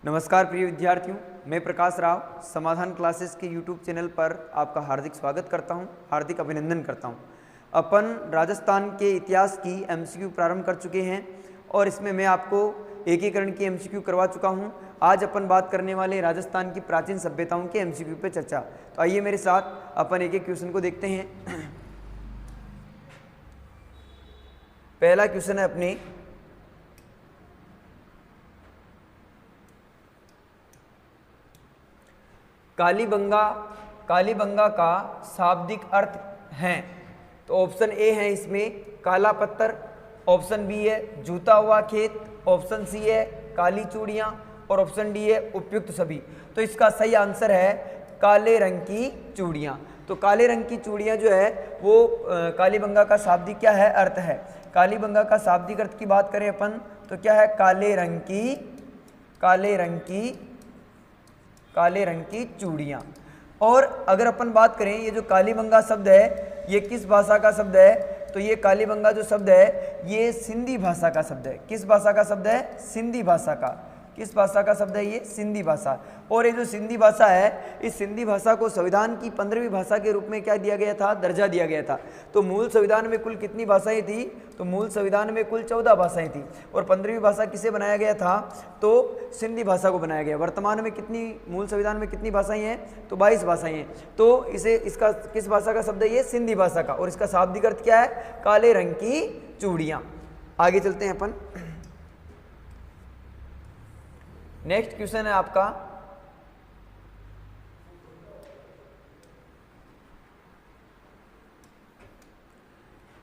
नमस्कार प्रिय विद्यार्थियों, मैं प्रकाश राव समाधान क्लासेस के YouTube चैनल पर आपका हार्दिक स्वागत करता हूं, हार्दिक अभिनंदन करता हूं। अपन राजस्थान के इतिहास की MCQ प्रारंभ कर चुके हैं और इसमें मैं आपको एकीकरण की MCQ करवा चुका हूं। आज अपन बात करने वाले राजस्थान की प्राचीन सभ्यताओं के MCQ पे चर्चा। तो आइए मेरे साथ अपन एक एक क्वेश्चन को देखते हैं। पहला क्वेश्चन है अपने कालीबंगा का शाब्दिक अर्थ है। तो ऑप्शन ए है इसमें काला पत्थर, ऑप्शन बी है जूता हुआ खेत, ऑप्शन सी है काली चूड़ियाँ और ऑप्शन डी है उपयुक्त सभी। तो इसका सही आंसर है काले रंग की चूड़ियाँ। तो काले रंग की चूड़ियाँ जो है वो कालीबंगा का शाब्दिक क्या है, अर्थ है। कालीबंगा का शाब्दिक अर्थ की बात करें अपन तो क्या है, काले रंग की चूड़ियाँ। और अगर अपन बात करें ये जो कालीबंगा शब्द है ये किस भाषा का शब्द है, तो ये कालीबंगा जो शब्द है ये सिंधी भाषा का शब्द है। किस भाषा का शब्द है, सिंधी भाषा का। किस भाषा का शब्द है ये, सिंधी भाषा। और ये जो सिंधी भाषा है इस सिंधी भाषा को संविधान की 15वीं भाषा के रूप में क्या दिया गया था, दर्जा दिया गया था। तो मूल संविधान में कुल कितनी भाषाएं थी, तो मूल संविधान में कुल 14 भाषाएं थी और 15वीं भाषा किसे बनाया गया था, तो सिंधी भाषा को बनाया गया। वर्तमान में कितनी मूल संविधान में कितनी भाषाएं हैं, तो 22 भाषाएं हैं। तो इसका किस भाषा का शब्द है ये, सिंधी भाषा का। और इसका शाब्दिक अर्थ क्या है, काले रंग की चूड़ियाँ। आगे चलते हैं अपन। नेक्स्ट क्वेश्चन है आपका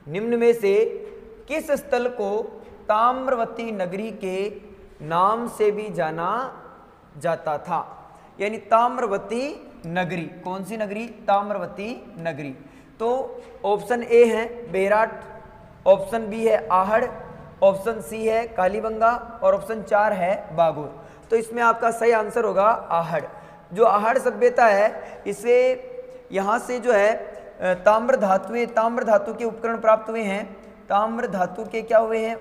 निम्न में से किस स्थल को ताम्रवती नगरी के नाम से भी जाना जाता था। यानी ताम्रवती नगरी, कौन सी नगरी, ताम्रवती नगरी। तो ऑप्शन ए है बेराट, ऑप्शन बी है आहड़, ऑप्शन सी है कालीबंगा और ऑप्शन 4 है बागोर। तो इसमें आपका सही आंसर होगा आहड़। जो आहड़ सभ्यता है इसे यहाँ से जो है ताम्र धातु के उपकरण प्राप्त हुए हैं। ताम्र धातु के क्या हुए हैं,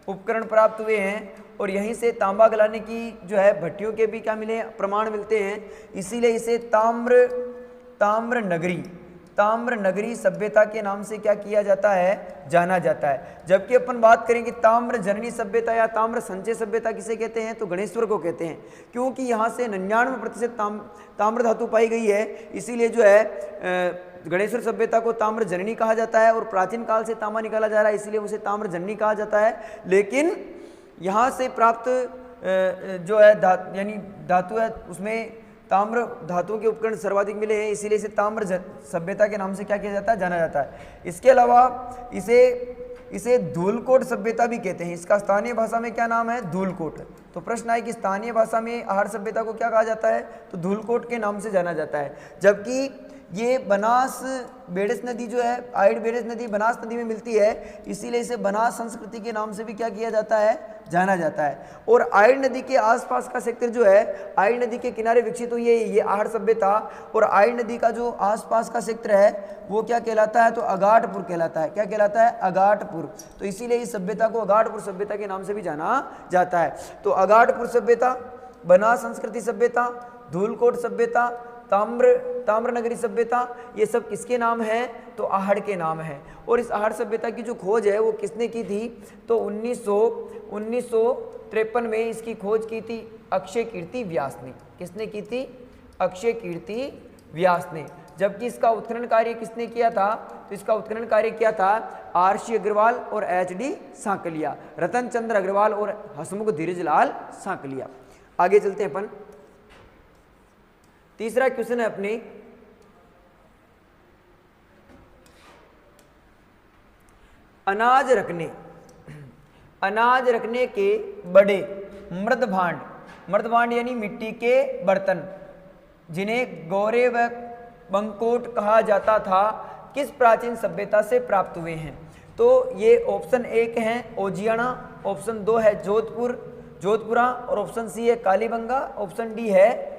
उपकरण प्राप्त हुए हैं। और यहीं से तांबा गलाने की जो है भट्टियों के भी क्या मिले, प्रमाण मिलते हैं। इसीलिए इसे ताम्र नगरी सभ्यता के नाम से क्या किया जाता है, जाना जाता है। जबकि अपन बात करेंगे ताम्र जननी सभ्यता या ताम्र संचय सभ्यता किसे कहते हैं, तो गणेश्वर को कहते हैं। क्योंकि यहाँ से 99% ताम्र धातु पाई गई है, इसीलिए जो है गणेश्वर सभ्यता को ताम्र जननी कहा जाता है। और प्राचीन काल से तांबा निकाला जा रहा है इसलिए उसे ताम्र जननी कहा जाता है। लेकिन यहाँ से प्राप्त जो है धातु है उसमें ताम्र धातुओं के उपकरण सर्वाधिक मिले हैं, इसीलिए इसे ताम्र सभ्यता के नाम से क्या किया जाता है, जाना जाता है। इसके अलावा इसे धूलकोट सभ्यता भी कहते हैं। इसका स्थानीय भाषा में क्या नाम है, धूलकोट। तो प्रश्न है कि स्थानीय भाषा में आहड़ सभ्यता को क्या कहा जाता है, तो धूलकोट के नाम से जाना जाता है। जबकि ये बनास बेड़स नदी जो है, आइड बेड़स नदी बनास नदी में मिलती है, इसीलिए इसे बनास संस्कृति के नाम से भी क्या किया जाता है, जाना जाता है। और आइड नदी के आसपास का क्षेत्र जो है, आइड नदी के किनारे विकसित हुई है ये आहड़ सभ्यता। और आइड नदी का जो आसपास का क्षेत्र है वो क्या कहलाता है, तो अगाटपुर कहलाता है। क्या कहलाता है, अगाटपुर। तो इसीलिए इस सभ्यता को अगाटपुर सभ्यता के नाम से भी जाना जाता है। तो अगाटपुर सभ्यता, बनास संस्कृति सभ्यता, धूलकोट सभ्यता, ताम्र नगरी सभ्यता, ये सब किसके नाम है, तो आहड़ के नाम है। और इस आहड़ सभ्यता की जो खोज है वो किसने की थी, तो 1953 में इसकी खोज की थी अक्षय कीर्ति व्यास ने। किसने की थी, अक्षय कीर्ति व्यास ने। जबकि इसका उत्खनन कार्य किसने किया था, तो इसका उत्खनन कार्य किया था RC अग्रवाल और HD सांकलिया, रतन चंद्र अग्रवाल और हसमुख धीरजलाल सांकलिया। आगे चलते हैं अपन। तीसरा क्वेश्चन है अपने अनाज रखने के बड़े मृदभांड यानी मिट्टी के बर्तन जिन्हें गौरे व बंकोट कहा जाता था, किस प्राचीन सभ्यता से प्राप्त हुए हैं। तो ये ऑप्शन 1 है ओजियाना, ऑप्शन 2 है जोधपुरा और ऑप्शन सी है कालीबंगा, ऑप्शन डी है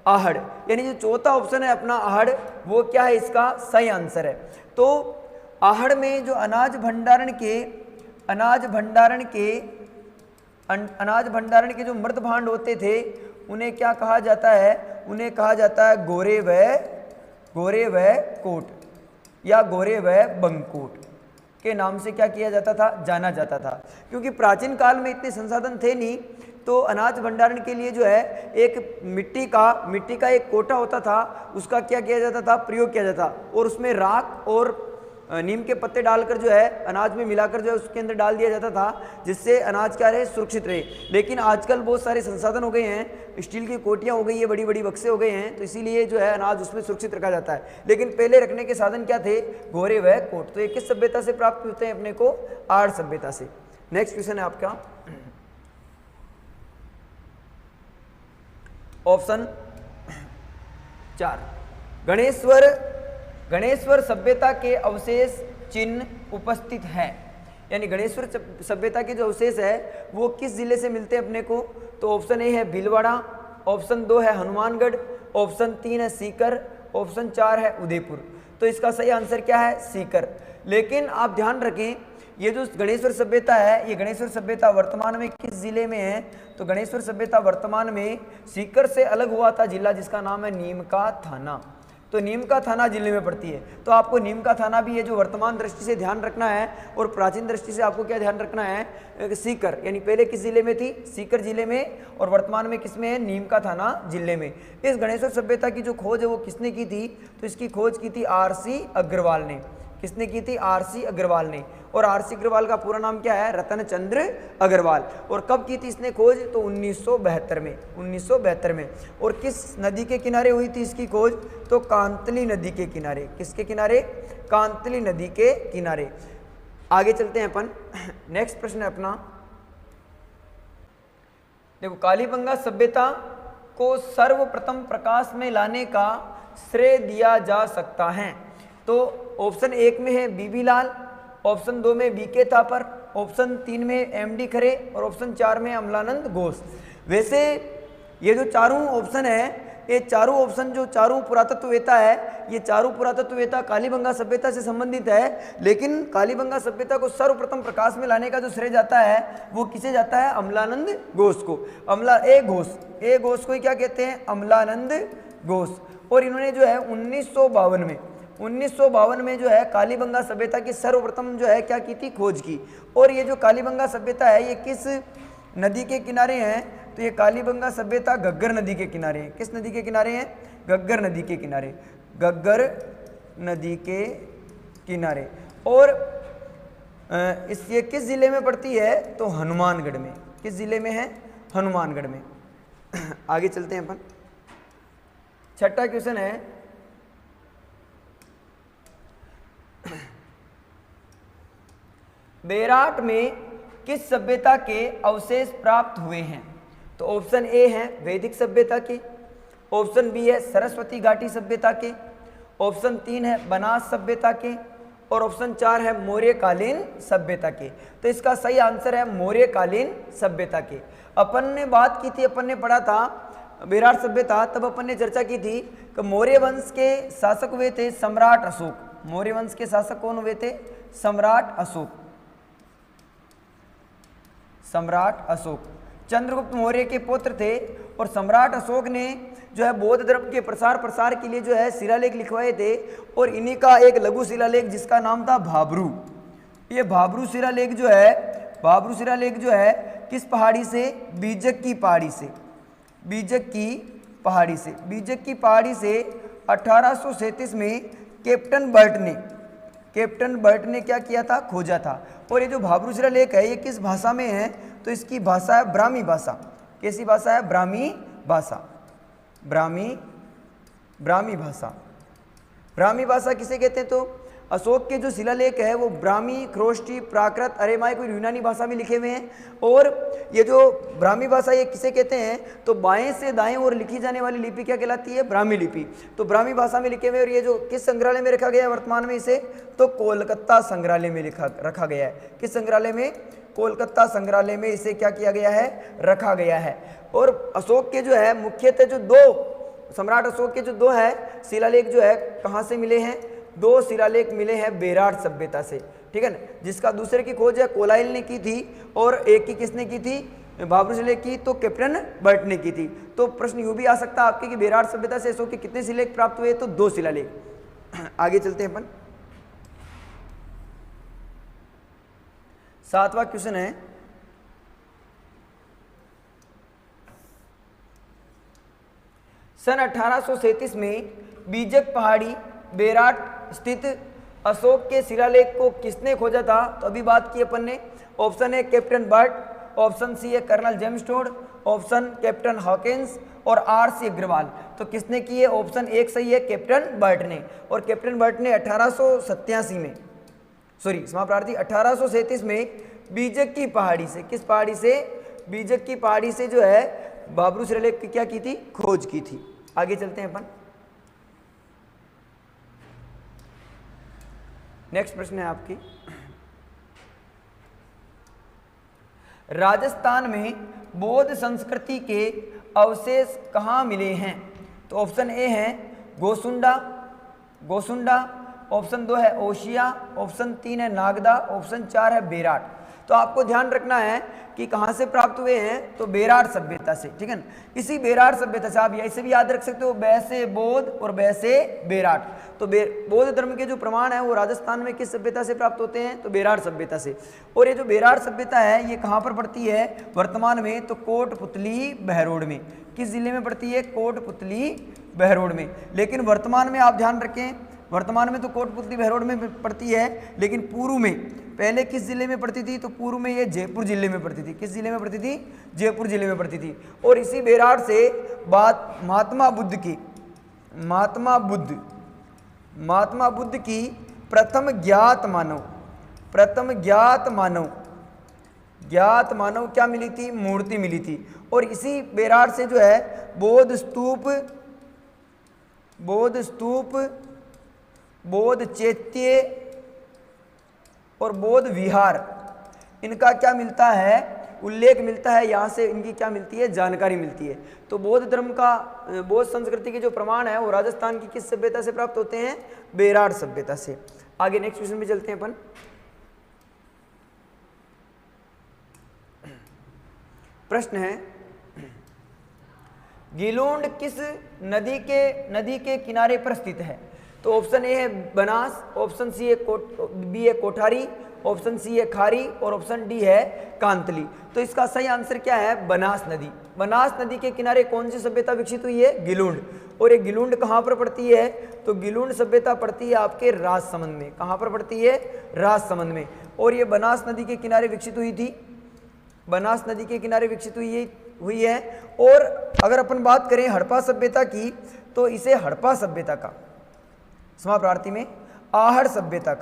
आहड़। यानी जो चौथा ऑप्शन है अपना आहड़, वो क्या है, इसका सही आंसर है। तो आहड़ में जो अनाज भंडारण के अनाज भंडारण के जो मृत भांड होते थे उन्हें क्या कहा जाता है? उन्हें कहा जाता है गोरे व कोट या गोरे व बंकोट के नाम से क्या किया जाता था? जाना जाता था। क्योंकि प्राचीन काल में इतने संसाधन थे नहीं, तो अनाज भंडारण के लिए जो है एक मिट्टी का एक कोटा होता था, उसका क्या किया जाता था? प्रयोग किया जाता, और उसमें राख और नीम के पत्ते डालकर जो है अनाज में मिलाकर जो है उसके अंदर डाल दिया जाता था, जिससे अनाज क्या रहे? सुरक्षित रहे। लेकिन आजकल बहुत सारे संसाधन हो गए हैं, स्टील की कोटियाँ हो गई है, बड़ी बड़ी बक्से हो गए हैं, तो इसीलिए जो है अनाज उसमें सुरक्षित रखा जाता है। लेकिन पहले रखने के साधन क्या थे? गोरे व कोट। तो ये किस सभ्यता से प्राप्त होते हैं अपने को? आर्य सभ्यता से। नेक्स्ट क्वेश्चन है आपका ऑप्शन 4, गणेश्वर सभ्यता के अवशेष चिन्ह उपस्थित हैं। यानी गणेश्वर सभ्यता के जो अवशेष है वो किस जिले से मिलते हैं अपने को? तो ऑप्शन ए है भीलवाड़ा, ऑप्शन 2 है हनुमानगढ़, ऑप्शन 3 है सीकर, ऑप्शन 4 है उदयपुर। तो इसका सही आंसर क्या है? सीकर। लेकिन आप ध्यान रखें, ये जो गणेश्वर सभ्यता है, ये गणेश्वर सभ्यता वर्तमान में किस जिले में है? तो गणेश्वर सभ्यता वर्तमान में सीकर से अलग हुआ था जिला, जिसका नाम है नीमका थाना। तो नीमका थाना जिले में पड़ती है। तो आपको नीमका थाना भी है जो वर्तमान दृष्टि से ध्यान रखना है, और प्राचीन दृष्टि से आपको क्या ध्यान रखना है? सीकर, यानी पहले किस जिले में थी? सीकर जिले में, और वर्तमान में किस में है? नीमका थाना जिले में। इस गणेश्वर सभ्यता की जो खोज है वो किसने की थी? तो इसकी खोज की थी आरसी अग्रवाल ने। किसने की थी? आरसी अग्रवाल ने। और आरसी अग्रवाल का पूरा नाम क्या है? रतन चंद्र अग्रवाल। और कब की थी इसने खोज? तो 1972 में। और किस नदी के किनारे हुई थी इसकी खोज? तो कांतली नदी के किनारे। किसके किनारे? कांतली नदी के किनारे। आगे चलते हैं अपन। नेक्स्ट प्रश्न है अपना, देखो, कालीबंगा सभ्यता को सर्वप्रथम प्रकाश में लाने का श्रेय दिया जा सकता है। तो ऑप्शन 1 में है बीबी लाल, ऑप्शन 2 में बीके थापर, ऑप्शन 3 में एमडी खरे, और ऑप्शन 4 में अमलानंद घोष। वैसे ये जो चारों ऑप्शन है, ये चारों ऑप्शन जो चारों पुरातत्ववेता है, ये चारों पुरातत्ववेता कालीबंगा सभ्यता से संबंधित है। लेकिन कालीबंगा सभ्यता को सर्वप्रथम प्रकाश में लाने का जो श्रेय जाता है वो किसे जाता है? अमलानंद घोष को। ए घोष को ही क्या कहते हैं? अमलानंद घोष। और इन्होंने जो है 1952 में जो है कालीबंगा सभ्यता की सर्वप्रथम जो है क्या की थी? खोज की। और ये जो कालीबंगा सभ्यता है ये किस नदी के किनारे हैं? तो ये कालीबंगा सभ्यता घग्गर नदी के किनारे है। किस नदी के किनारे हैं? घग्गर नदी के किनारे। घग्गर नदी के किनारे। और ये किस जिले में पड़ती है? तो हनुमानगढ़ में। किस जिले में है? हनुमानगढ़ में। आगे चलते हैं अपन। छठा क्वेश्चन है, बेराट में किस सभ्यता के अवशेष प्राप्त हुए हैं? तो ऑप्शन ए है वैदिक सभ्यता के, ऑप्शन बी है सरस्वती घाटी सभ्यता के, ऑप्शन 3 है बनास सभ्यता के, और ऑप्शन 4 है मौर्यकालीन सभ्यता के। तो इसका सही आंसर है मौर्यकालीन सभ्यता के। अपन ने बात की थी, अपन ने पढ़ा था बेराट सभ्यता, तब अपन ने चर्चा की थी कि मौर्य वंश के शासक हुए थे सम्राट अशोक। मौर्य वंश के शासक कौन हुए थे? सम्राट अशोक। सम्राट अशोक चंद्रगुप्त मौर्य के पुत्र थे। और सम्राट अशोक ने जो है बौद्ध धर्म के प्रसार के लिए जो है शिलालेख लिखवाए थे, और इन्हीं का एक लघु शिलालेख जिसका नाम था भाब्रू। ये भाब्रू शिलालेख जो है किस पहाड़ी से? बीजक की पहाड़ी से। बीजक की पहाड़ी से 1837 में कैप्टन बर्ट ने क्या किया था? खोजा था। और ये जो भाब्रू शिलालेख है ये किस भाषा में है? तो इसकी भाषा है ब्राह्मी भाषा। कैसी भाषा है? ब्राह्मी भाषा। ब्राह्मी भाषा किसे कहते हैं? तो अशोक के जो शिलालेख है वो ब्राह्मी, ख्रोष्टी, प्राकृत, अरेमाई, कोई यूनानी भाषा में लिखे हुए हैं। और ये जो ब्राह्मी भाषा ये किसे कहते हैं? तो बाएं से दाएं ओर लिखी जाने वाली लिपि क्या कहलाती है? ब्राह्मी लिपि। तो ब्राह्मी भाषा में लिखे हुए। और ये जो किस संग्रहालय में रखा गया है वर्तमान में इसे? तो कोलकाता संग्रहालय में रखा गया है। किस संग्रहालय में? कोलकाता संग्रहालय में इसे क्या किया गया है? रखा गया है। और अशोक के जो है मुख्यतः जो दो सम्राट अशोक के जो दो है शिलालेख जो है कहाँ से मिले हैं? 2 शिलालेख मिले हैं बेराट सभ्यता से, ठीक है ना। जिसका दूसरे की खोज है कोलाइल ने की थी, और एक की किसने की थी? भाभरू शिलालेख की तो कैप्टन बर्ट ने की थी। तो प्रश्न यूं भी आ सकता है आपके कि बेरार सभ्यता से अशोक के कितने शिलालेख प्राप्त हुए, तो 2 शिलालेख। आगे चलते हैं अपन। 7वां क्वेश्चन है, सन 1837 में बीजक पहाड़ी बेराट स्थित अशोक के शिलालेख को किसने खोजा था, तो अभी बात की अपन ने। ऑप्शन है कैप्टन बर्ट, ऑप्शन सी है colonel James Tod, option captain Hawkins और आर.सी. अग्रवाल। तो किसने की है, ऑप्शन 1 सही है, कैप्टन बर्ट ने। और कैप्टन बर्ट ने 1887 में, सॉरी क्षमा प्रार्थी, 1837 में बीजक की पहाड़ी से, किस पहाड़ी से, बीजक की पहाड़ी से जो है भाभरू शिलालेख की क्या की थी, खोज की थी। आगे चलते हैं अपन। नेक्स्ट प्रश्न है आपकी, राजस्थान में बौद्ध संस्कृति के अवशेष कहाँ मिले हैं, तो ऑप्शन ए है गोसुंडा, ऑप्शन 2 है ओशिया, ऑप्शन 3 है नागदा, ऑप्शन 4 है बेराट। तो आपको ध्यान रखना है कि कहाँ से प्राप्त हुए हैं, तो बेरार सभ्यता से, ठीक है ना। इसी बेरार सभ्यता से आप ऐसे भी याद रख सकते हो, बै से बौद्ध और बै से बेराट। तो बौद्ध धर्म के जो प्रमाण है वो राजस्थान में किस सभ्यता से प्राप्त होते हैं, तो बेरार सभ्यता से। और ये जो बेरार सभ्यता है ये कहाँ पर पड़ती है वर्तमान में, तो कोटपुतली बहरोड में। किस जिले में पड़ती है, कोटपुतली बहरोड में। लेकिन वर्तमान में आप ध्यान रखें, वर्तमान में तो कोटपुतली बहरोड में पड़ती है, लेकिन पूर्व में पहले किस जिले में पड़ती थी, तो पूर्व में ये जयपुर जिले में पड़ती थी। किस जिले में पड़ती थी, जयपुर जिले में पड़ती थी। और इसी बेरार से बात महात्मा बुद्ध की प्रथम ज्ञात मानव क्या मिली थी, मूर्ति मिली थी। और इसी बेरार से जो है बौद्ध स्तूप, बौद्ध चैत्य और बौद्ध विहार, इनका क्या मिलता है, उल्लेख मिलता है। यहाँ से इनकी क्या मिलती है, जानकारी मिलती है। तो बौद्ध धर्म का, बौद्ध संस्कृति के जो प्रमाण है वो राजस्थान की किस सभ्यता से प्राप्त होते हैं, बेरार सभ्यता से। आगे नेक्स्ट क्वेश्चन में चलते हैं अपन। प्रश्न है, गिलोंड किस नदी के किनारे पर स्थित है, तो ऑप्शन ए है बनास, ऑप्शन सी है बी है कोठारी, ऑप्शन सी है खारी और ऑप्शन डी है कांतली। तो इसका सही आंसर क्या है, बनास नदी। बनास नदी के किनारे कौन सी सभ्यता विकसित हुई है, गिलोंड। और ये गिलोंड कहाँ पर पड़ती है, तो गिलोंड सभ्यता पड़ती है आपके राजसमंद में। कहाँ पर पड़ती है, राजसमंद में। और ये बनास नदी के किनारे विकसित हुई थी, बनास नदी के किनारे विकसित हुई है। और अगर अपन बात करें हड़प्पा सभ्यता की, तो इसे हड़प्पा सभ्यता का, समाप्रार्थी में आहड़ सभ्यता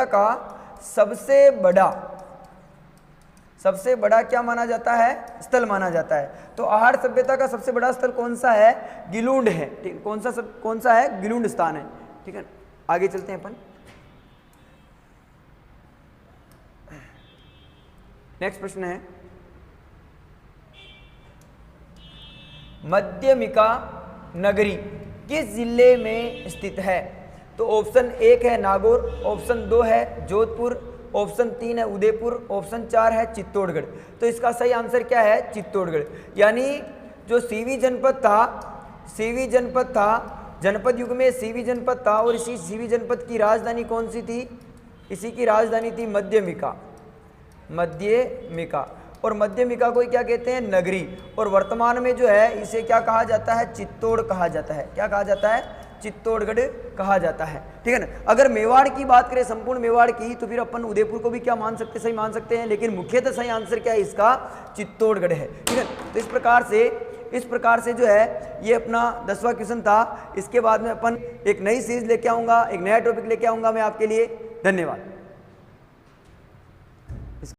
का सबसे बड़ा क्या माना जाता है, स्थल माना जाता है। तो आहड़ सभ्यता का सबसे बड़ा स्थल कौन सा है, गिलोंड है। ठीक, कौन सा है, गिलोंड स्थान है। ठीक है, आगे चलते हैं अपन। नेक्स्ट प्रश्न है, मध्यमिका नगरी किस जिले में स्थित है, तो ऑप्शन 1 है नागौर, ऑप्शन 2 है जोधपुर, ऑप्शन 3 है उदयपुर, ऑप्शन 4 है चित्तौड़गढ़। तो इसका सही आंसर क्या है, चित्तौड़गढ़। यानी जो सीवी जनपद था, जनपद युग में सीवी जनपद था, और इसी सीवी जनपद की राजधानी कौन सी थी, इसी की राजधानी थी मध्यमिका। और मध्यमिका को क्या कहते हैं, नगरी। और वर्तमान में जो है इसे क्या कहा जाता है, चित्तौड़ कहा जाता है। क्या कहा जाता है, चित्तौड़गढ़ कहा जाता है। ठीक है ना। अगर मेवाड़ की बात करें, संपूर्ण मेवाड़ की, तो फिर अपन उदयपुर को भी क्या मान सकते, सही मान सकते हैं। लेकिन मुख्यतः सही आंसर क्या है इसका, चित्तौड़गढ़ है। ठीक है। तो इस प्रकार से जो है ये अपना 10वां क्वेश्चन था। इसके बाद में अपन एक नई सीरीज लेके आऊँगा, एक नया टॉपिक लेके आऊँगा मैं आपके लिए। धन्यवाद।